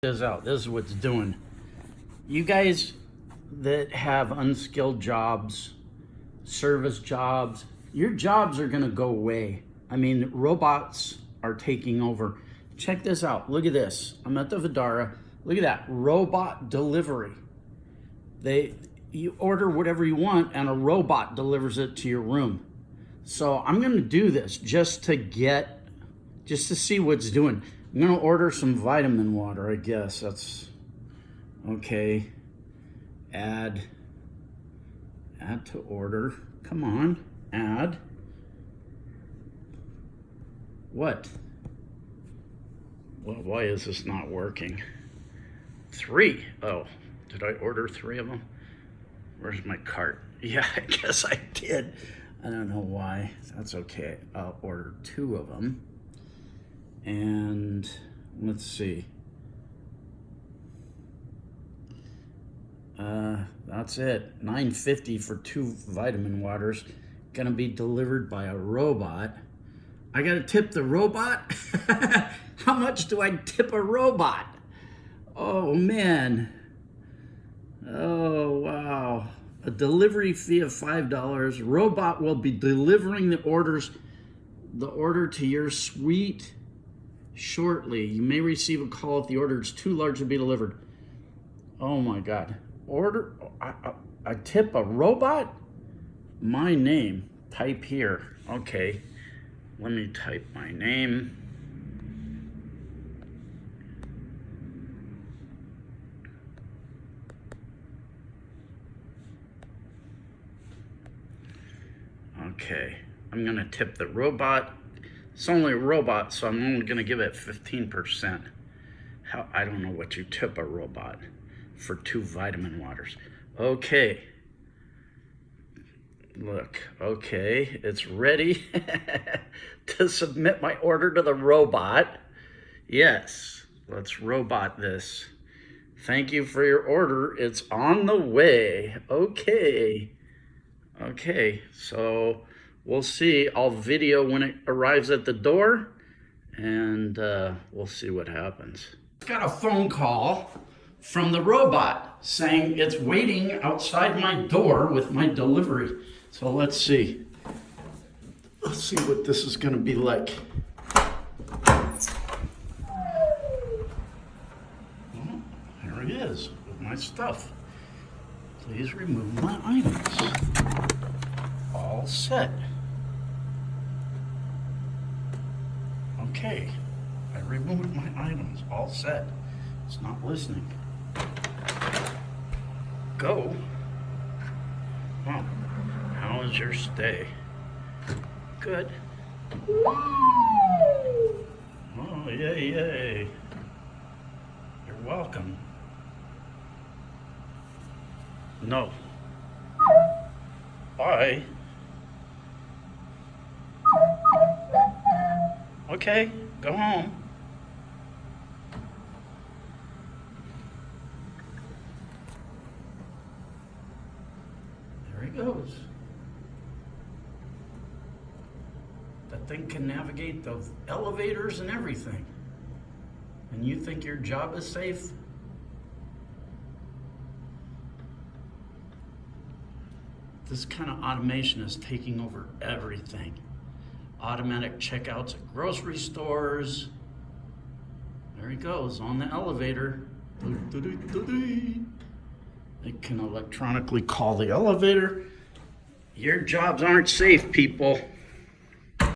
This out. This is what's doing. You guys that have unskilled jobs, service jobs, your jobs are gonna go away. I mean, robots are taking over. Check this out. Look at this. I'm at the Vidara. Look at that. Robot delivery. You order whatever you want and a robot delivers it to your room. So I'm gonna do this just to see what's doing. I'm gonna order some vitamin water, I guess. That's okay. Add to order. Come on, add. What? Well, why is this not working? 3. Oh, did I order 3 of them? Where's my cart? Yeah, I guess I did. I don't know why. That's okay. I'll order 2 of them. And let's see. That's it. $9.50 for 2 vitamin waters. Gonna be delivered by a robot. I gotta tip the robot? How much do I tip a robot? Oh man. Oh wow. A delivery fee of $5. Robot will be delivering the order to your suite shortly. You may receive a call if the order is too large to be delivered. Oh my God. I tip a robot? My name. Type here. Okay. Let me type my name. Okay. I'm gonna tip the robot. It's only a robot, so I'm only gonna give it 15%. I don't know what you tip a robot for 2 vitamin waters. Okay. Look, okay, it's ready to submit my order to the robot. Yes, let's robot this. Thank you for your order. It's on the way. Okay. Okay, so we'll see. I'll video when it arrives at the door, and we'll see what happens. Got a phone call from the robot saying it's waiting outside my door with my delivery. So let's see. Let's see what this is going to be like. Well, here he is with my stuff. Please remove my items. All set. Okay, I removed my items. All set. It's not listening. Go. Well, how was your stay? Good. Oh, yay, yay. You're welcome. No. Bye. Okay, go home. There he goes. That thing can navigate the elevators and everything. And you think your job is safe? This kind of automation is taking over everything. Automatic checkouts at grocery stores. There he goes on the elevator. It can electronically call the elevator. Your jobs aren't safe, people.